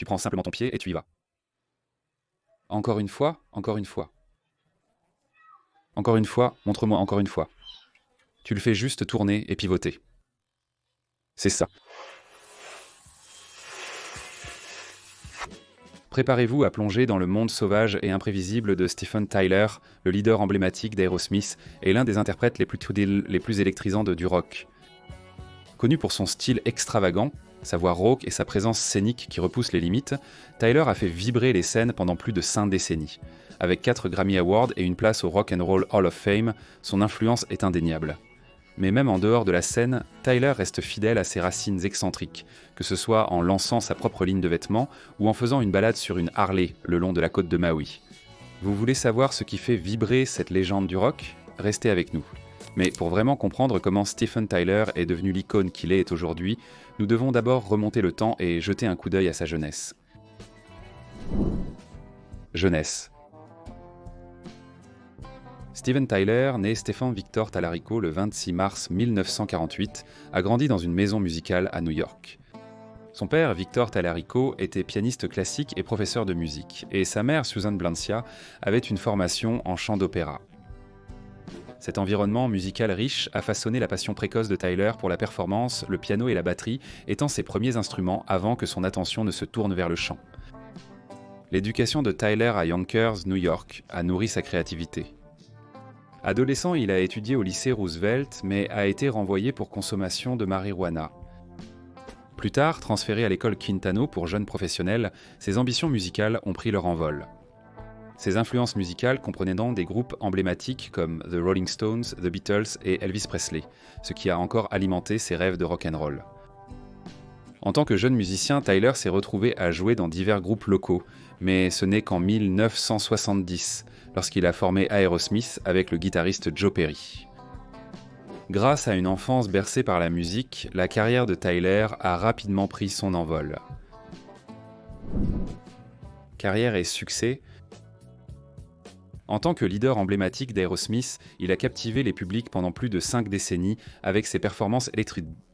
Tu prends simplement ton pied et tu y vas. Encore une fois, encore une fois. Encore une fois, montre-moi encore une fois. Tu le fais juste tourner et pivoter. C'est ça. Préparez-vous à plonger dans le monde sauvage et imprévisible de Steven Tyler, le leader emblématique d'Aerosmith et l'un des interprètes les plus électrisants du rock. Connu pour son style extravagant, sa voix rauque et sa présence scénique qui repousse les limites, Tyler a fait vibrer les scènes pendant plus de 5 décennies. Avec 4 Grammy Awards et une place au Rock and Roll Hall of Fame, son influence est indéniable. Mais même en dehors de la scène, Tyler reste fidèle à ses racines excentriques, que ce soit en lançant sa propre ligne de vêtements ou en faisant une balade sur une Harley le long de la côte de Maui. Vous voulez savoir ce qui fait vibrer cette légende du rock ? Restez avec nous. Mais pour vraiment comprendre comment Steven Tyler est devenu l'icône qu'il est aujourd'hui, nous devons d'abord remonter le temps et jeter un coup d'œil à sa jeunesse. Jeunesse. Steven Tyler, né Stephen Victor Tallarico le 26 mars 1948, a grandi dans une maison musicale à New York. Son père, Victor Tallarico, était pianiste classique et professeur de musique, et sa mère, Susan Blancia, avait une formation en chant d'opéra. Cet environnement musical riche a façonné la passion précoce de Tyler pour la performance, le piano et la batterie étant ses premiers instruments avant que son attention ne se tourne vers le chant. L'éducation de Tyler à Yonkers, New York, a nourri sa créativité. Adolescent, il a étudié au lycée Roosevelt, mais a été renvoyé pour consommation de marijuana. Plus tard, transféré à l'école Quintano pour jeunes professionnels, ses ambitions musicales ont pris leur envol. Ses influences musicales comprenaient donc des groupes emblématiques comme The Rolling Stones, The Beatles et Elvis Presley, ce qui a encore alimenté ses rêves de rock'n'roll. En tant que jeune musicien, Tyler s'est retrouvé à jouer dans divers groupes locaux, mais ce n'est qu'en 1970, lorsqu'il a formé Aerosmith avec le guitariste Joe Perry. Grâce à une enfance bercée par la musique, la carrière de Tyler a rapidement pris son envol. Carrière et succès. En tant que leader emblématique d'Aerosmith, il a captivé les publics pendant plus de 5 décennies avec ses performances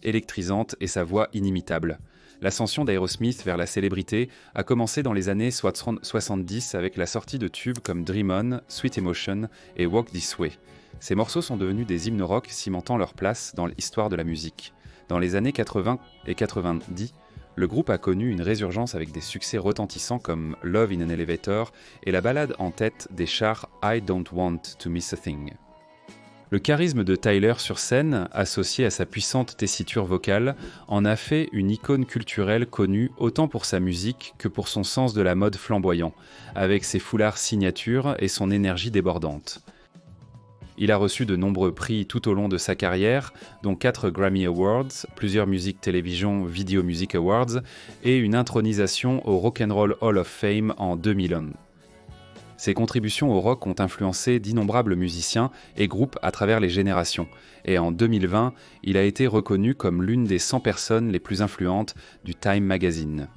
électrisantes et sa voix inimitable. L'ascension d'Aerosmith vers la célébrité a commencé dans les années 70 avec la sortie de tubes comme Dream On, Sweet Emotion et Walk This Way. Ces morceaux sont devenus des hymnes rock cimentant leur place dans l'histoire de la musique. Dans les années 80 et 90, le groupe a connu une résurgence avec des succès retentissants comme Love in an Elevator et la ballade en tête des charts I Don't Want to Miss a Thing. Le charisme de Tyler sur scène, associé à sa puissante tessiture vocale, en a fait une icône culturelle connue autant pour sa musique que pour son sens de la mode flamboyant, avec ses foulards signatures et son énergie débordante. Il a reçu de nombreux prix tout au long de sa carrière, dont 4 Grammy Awards, plusieurs Music Television Video Music Awards et une intronisation au Rock and Roll Hall of Fame en 2001. Ses contributions au rock ont influencé d'innombrables musiciens et groupes à travers les générations, et en 2020, il a été reconnu comme l'une des 100 personnes les plus influentes du Time Magazine.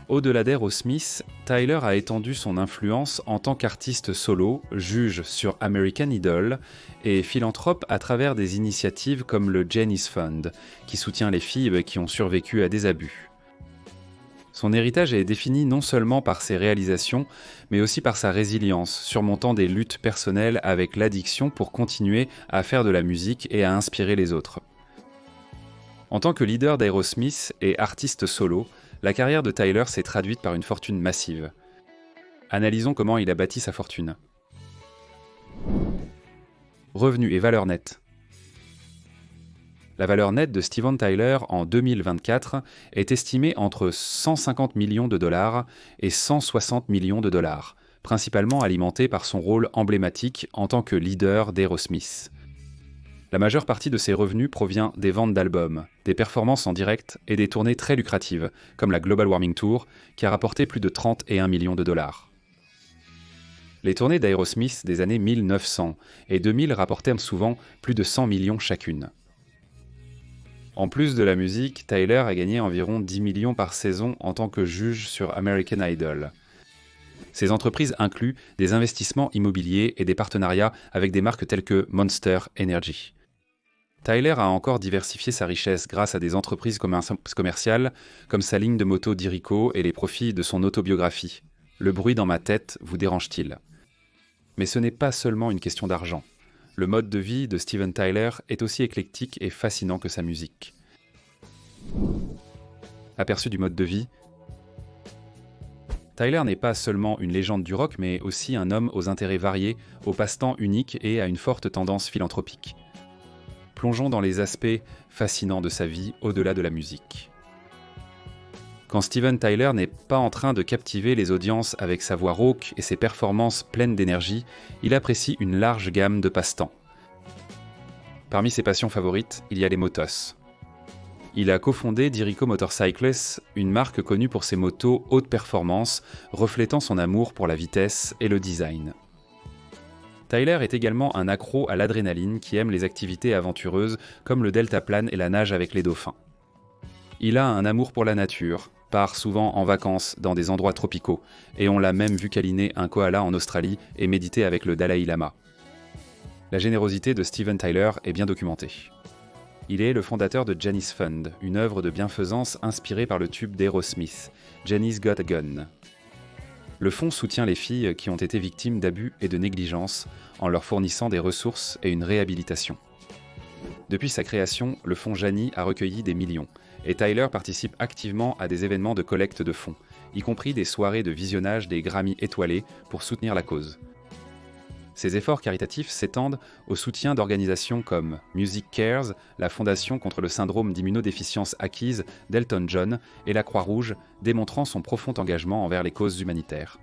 Au-delà d'Aerosmith, Tyler a étendu son influence en tant qu'artiste solo, juge sur American Idol et philanthrope à travers des initiatives comme le Janice Fund, qui soutient les filles qui ont survécu à des abus. Son héritage est défini non seulement par ses réalisations, mais aussi par sa résilience, surmontant des luttes personnelles avec l'addiction pour continuer à faire de la musique et à inspirer les autres. En tant que leader d'Aerosmith et artiste solo, la carrière de Tyler s'est traduite par une fortune massive. Analysons comment il a bâti sa fortune. Revenus et valeur nette. La valeur nette de Steven Tyler en 2024 est estimée entre 150 millions de dollars et 160 millions de dollars, principalement alimentée par son rôle emblématique en tant que leader d'Aerosmith. La majeure partie de ses revenus provient des ventes d'albums, des performances en direct et des tournées très lucratives, comme la Global Warming Tour, qui a rapporté plus de 31 millions de dollars. Les tournées d'Aerosmith des années 1900 et 2000 rapportèrent souvent plus de 100 millions chacune. En plus de la musique, Tyler a gagné environ 10 millions par saison en tant que juge sur American Idol. Ces entreprises incluent des investissements immobiliers et des partenariats avec des marques telles que Monster Energy. Tyler a encore diversifié sa richesse grâce à des entreprises commerciales comme sa ligne de moto Dirico et les profits de son autobiographie. Le bruit dans ma tête vous dérange-t-il ? Mais ce n'est pas seulement une question d'argent. Le mode de vie de Steven Tyler est aussi éclectique et fascinant que sa musique. Aperçu du mode de vie. Tyler n'est pas seulement une légende du rock, mais aussi un homme aux intérêts variés, aux passe-temps uniques et à une forte tendance philanthropique. Plongeons dans les aspects fascinants de sa vie au-delà de la musique. Quand Steven Tyler n'est pas en train de captiver les audiences avec sa voix rauque et ses performances pleines d'énergie, il apprécie une large gamme de passe-temps. Parmi ses passions favorites, il y a les motos. Il a cofondé Dirico Motorcycles, une marque connue pour ses motos haute performance, reflétant son amour pour la vitesse et le design. Tyler est également un accro à l'adrénaline qui aime les activités aventureuses comme le deltaplane et la nage avec les dauphins. Il a un amour pour la nature, part souvent en vacances dans des endroits tropicaux, et on l'a même vu câliner un koala en Australie et méditer avec le Dalai Lama. La générosité de Steven Tyler est bien documentée. Il est le fondateur de Janis Fund, une œuvre de bienfaisance inspirée par le tube d'Aerosmith, Janis Got a Gun. Le fonds soutient les filles qui ont été victimes d'abus et de négligence en leur fournissant des ressources et une réhabilitation. Depuis sa création, le fonds Jani a recueilli des millions, et Tyler participe activement à des événements de collecte de fonds, y compris des soirées de visionnage des Grammy étoilés pour soutenir la cause. Ces efforts caritatifs s'étendent au soutien d'organisations comme Music Cares, la Fondation contre le syndrome d'immunodéficience acquise d'Elton John et la Croix-Rouge, démontrant son profond engagement envers les causes humanitaires.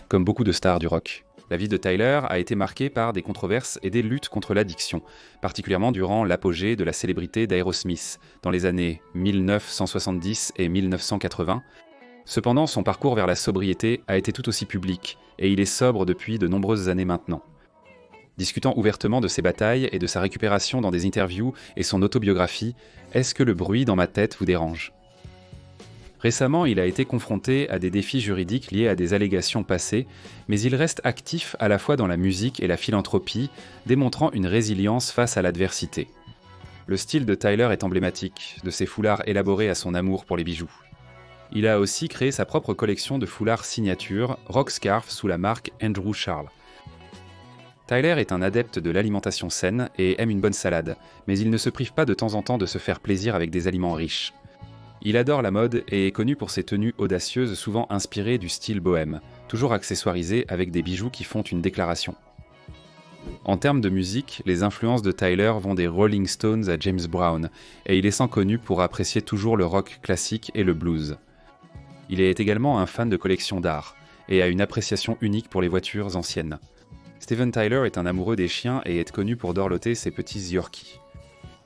Comme beaucoup de stars du rock, la vie de Tyler a été marquée par des controverses et des luttes contre l'addiction, particulièrement durant l'apogée de la célébrité d'Aerosmith, dans les années 1970 et 1980. Cependant, son parcours vers la sobriété a été tout aussi public, et il est sobre depuis de nombreuses années maintenant. Discutant ouvertement de ses batailles et de sa récupération dans des interviews et son autobiographie, « Est-ce que le bruit dans ma tête vous dérange ?» Récemment, il a été confronté à des défis juridiques liés à des allégations passées, mais il reste actif à la fois dans la musique et la philanthropie, démontrant une résilience face à l'adversité. Le style de Tyler est emblématique, de ses foulards élaborés à son amour pour les bijoux. Il a aussi créé sa propre collection de foulards signature, Rock Scarf sous la marque Andrew Charles. Tyler est un adepte de l'alimentation saine et aime une bonne salade, mais il ne se prive pas de temps en temps de se faire plaisir avec des aliments riches. Il adore la mode et est connu pour ses tenues audacieuses souvent inspirées du style bohème, toujours accessoirisées avec des bijoux qui font une déclaration. En termes de musique, les influences de Tyler vont des Rolling Stones à James Brown, et il est sans connu pour apprécier toujours le rock classique et le blues. Il est également un fan de collections d'art, et a une appréciation unique pour les voitures anciennes. Steven Tyler est un amoureux des chiens et est connu pour dorloter ses petits Yorkies.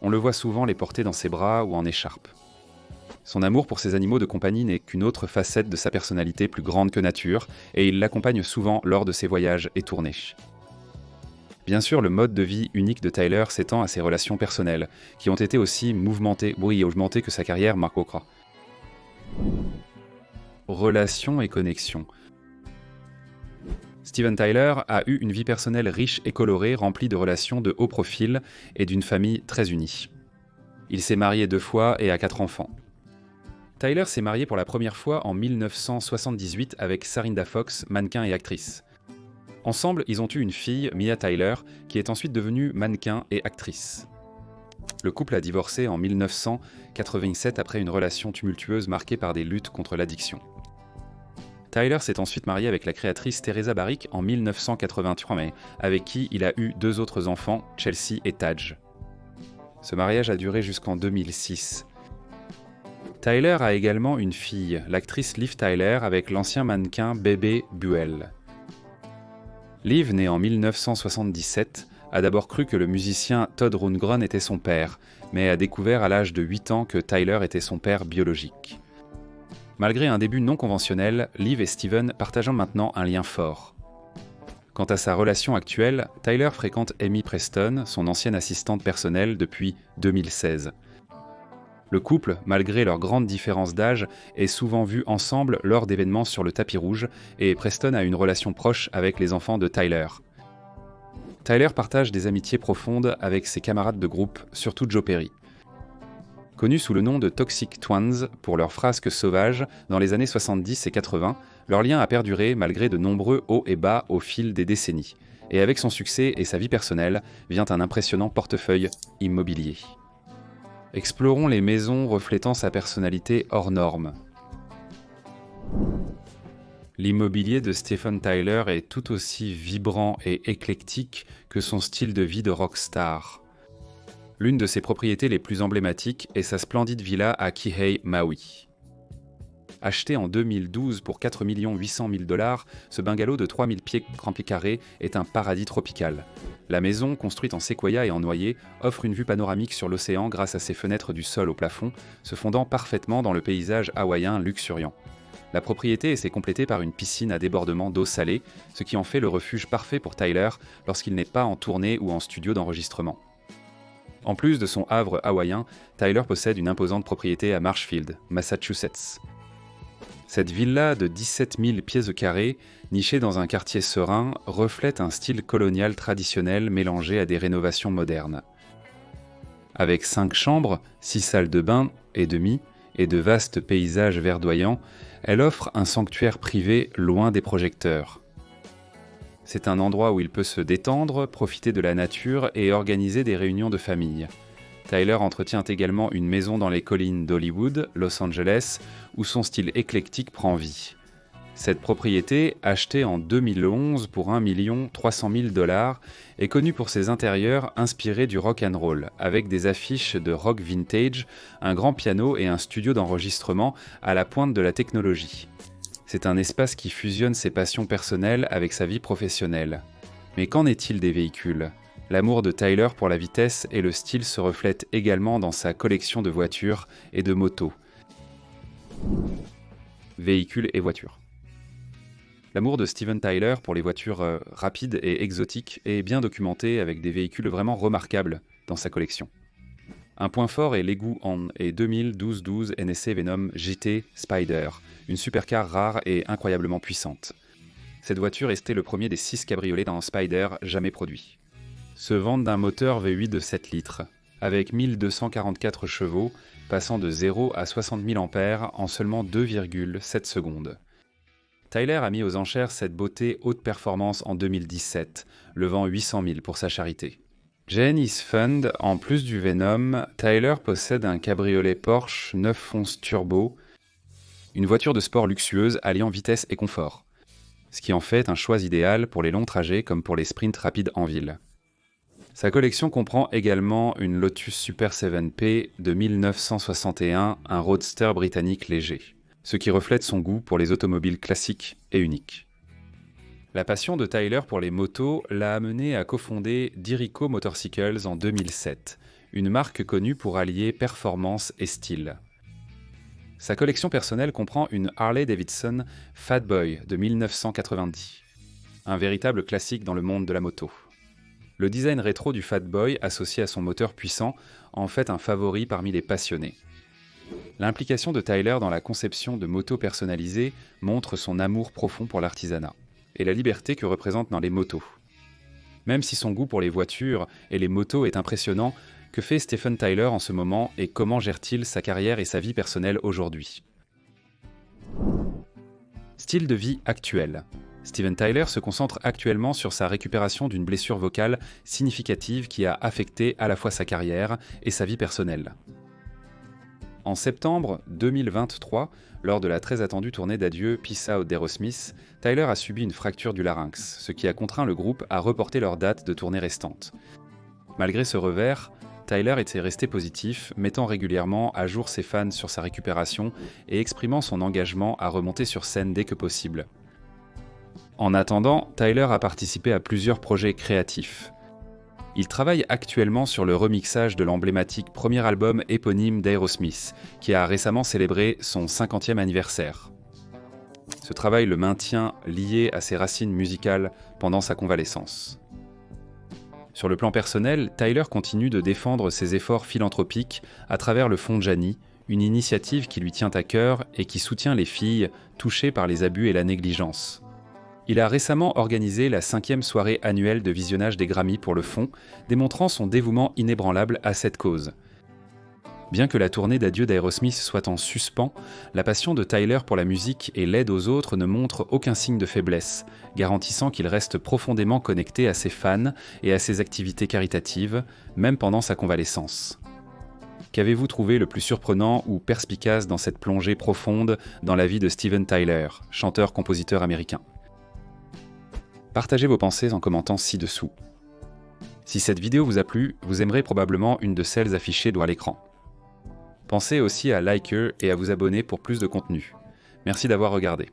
On le voit souvent les porter dans ses bras ou en écharpe. Son amour pour ces animaux de compagnie n'est qu'une autre facette de sa personnalité plus grande que nature, et il l'accompagne souvent lors de ses voyages et tournées. Bien sûr, le mode de vie unique de Tyler s'étend à ses relations personnelles, qui ont été aussi mouvementées et augmentées que sa carrière Mark Okra. Relations et connexions. Steven Tyler a eu une vie personnelle riche et colorée, remplie de relations de haut profil et d'une famille très unie. Il s'est marié 2 fois et a 4 enfants. Tyler s'est marié pour la première fois en 1978 avec Sarinda Fox, mannequin et actrice. Ensemble, ils ont eu une fille, Mia Tyler, qui est ensuite devenue mannequin et actrice. Le couple a divorcé en 1987 après une relation tumultueuse marquée par des luttes contre l'addiction. Tyler s'est ensuite marié avec la créatrice Teresa Barrick en 1983, avec qui il a eu 2 autres enfants, Chelsea et Taj. Ce mariage a duré jusqu'en 2006. Tyler a également une fille, l'actrice Liv Tyler, avec l'ancien mannequin Bebe Buell. Liv, née en 1977, a d'abord cru que le musicien Todd Rundgren était son père, mais a découvert à l'âge de 8 ans que Tyler était son père biologique. Malgré un début non conventionnel, Liv et Steven partagent maintenant un lien fort. Quant à sa relation actuelle, Tyler fréquente Amy Preston, son ancienne assistante personnelle depuis 2016. Le couple, malgré leur grande différence d'âge, est souvent vu ensemble lors d'événements sur le tapis rouge et Preston a une relation proche avec les enfants de Tyler. Tyler partage des amitiés profondes avec ses camarades de groupe, surtout Joe Perry. Connus sous le nom de Toxic Twins pour leurs frasques sauvages dans les années 70 et 80, leur lien a perduré malgré de nombreux hauts et bas au fil des décennies. Et avec son succès et sa vie personnelle, vient un impressionnant portefeuille immobilier. Explorons les maisons reflétant sa personnalité hors norme. L'immobilier de Stephen Tyler est tout aussi vibrant et éclectique que son style de vie de rockstar. L'une de ses propriétés les plus emblématiques est sa splendide villa à Kihei, Maui. Acheté en 2012 pour 4 800 000 $, ce bungalow de 3000 pieds carrés est un paradis tropical. La maison, construite en séquoia et en noyer, offre une vue panoramique sur l'océan grâce à ses fenêtres du sol au plafond, se fondant parfaitement dans le paysage hawaïen luxuriant. La propriété est complétée par une piscine à débordement d'eau salée, ce qui en fait le refuge parfait pour Tyler lorsqu'il n'est pas en tournée ou en studio d'enregistrement. En plus de son havre hawaïen, Tyler possède une imposante propriété à Marshfield, Massachusetts. Cette villa de 17 000 pieds carrés, nichée dans un quartier serein, reflète un style colonial traditionnel mélangé à des rénovations modernes. Avec 5 chambres, 6 salles de bain et demie, et de vastes paysages verdoyants, elle offre un sanctuaire privé loin des projecteurs. C'est un endroit où il peut se détendre, profiter de la nature et organiser des réunions de famille. Tyler entretient également une maison dans les collines d'Hollywood, Los Angeles, où son style éclectique prend vie. Cette propriété, achetée en 2011 pour 1 300 000 $, est connue pour ses intérieurs inspirés du rock and roll, avec des affiches de rock vintage, un grand piano et un studio d'enregistrement à la pointe de la technologie. C'est un espace qui fusionne ses passions personnelles avec sa vie professionnelle. Mais qu'en est-il des véhicules ? L'amour de Tyler pour la vitesse et le style se reflète également dans sa collection de voitures et de motos. Véhicules et voitures. L'amour de Steven Tyler pour les voitures rapides et exotiques est bien documenté avec des véhicules vraiment remarquables dans sa collection. Un point fort est l'Egu Hon et 2012 NSC Venom GT Spider, une supercar rare et incroyablement puissante. Cette voiture est le premier des 6 cabriolets d'un Spider jamais produit. Se vante d'un moteur V8 de 7 litres, avec 1244 chevaux, passant de 0 à 60 000 ampères en seulement 2,7 secondes. Tyler a mis aux enchères cette beauté haute performance en 2017, levant 800 000 pour sa charité. Jane is Fund, en plus du Venom, Tyler possède un cabriolet Porsche 911 Turbo, une voiture de sport luxueuse alliant vitesse et confort, ce qui en fait un choix idéal pour les longs trajets comme pour les sprints rapides en ville. Sa collection comprend également une Lotus Super 7P de 1961, un roadster britannique léger, ce qui reflète son goût pour les automobiles classiques et uniques. La passion de Tyler pour les motos l'a amené à cofonder Dirico Motorcycles en 2007, une marque connue pour allier performance et style. Sa collection personnelle comprend une Harley-Davidson Fat Boy de 1990, un véritable classique dans le monde de la moto. Le design rétro du Fat Boy, associé à son moteur puissant, en fait un favori parmi les passionnés. L'implication de Tyler dans la conception de motos personnalisées montre son amour profond pour l'artisanat et la liberté que représentent dans les motos. Même si son goût pour les voitures et les motos est impressionnant, que fait Stephen Tyler en ce moment et comment gère-t-il sa carrière et sa vie personnelle aujourd'hui ? Style de vie actuel. Steven Tyler se concentre actuellement sur sa récupération d'une blessure vocale significative qui a affecté à la fois sa carrière et sa vie personnelle. En septembre 2023, lors de la très attendue tournée d'adieu Peace Out d'Aerosmith, Tyler a subi une fracture du larynx, ce qui a contraint le groupe à reporter leur date de tournée restante. Malgré ce revers, Tyler était resté positif, mettant régulièrement à jour ses fans sur sa récupération et exprimant son engagement à remonter sur scène dès que possible. En attendant, Tyler a participé à plusieurs projets créatifs. Il travaille actuellement sur le remixage de l'emblématique premier album éponyme d'Aerosmith, qui a récemment célébré son 50e anniversaire. Ce travail le maintient lié à ses racines musicales pendant sa convalescence. Sur le plan personnel, Tyler continue de défendre ses efforts philanthropiques à travers le Fonds Gianni, une initiative qui lui tient à cœur et qui soutient les filles touchées par les abus et la négligence. Il a récemment organisé la 5e soirée annuelle de visionnage des Grammy pour le fond, démontrant son dévouement inébranlable à cette cause. Bien que la tournée d'adieu d'Aerosmith soit en suspens, la passion de Tyler pour la musique et l'aide aux autres ne montre aucun signe de faiblesse, garantissant qu'il reste profondément connecté à ses fans et à ses activités caritatives, même pendant sa convalescence. Qu'avez-vous trouvé le plus surprenant ou perspicace dans cette plongée profonde dans la vie de Steven Tyler, chanteur-compositeur américain ? Partagez vos pensées en commentant ci-dessous. Si cette vidéo vous a plu, vous aimerez probablement une de celles affichées droit à l'écran. Pensez aussi à liker et à vous abonner pour plus de contenu. Merci d'avoir regardé.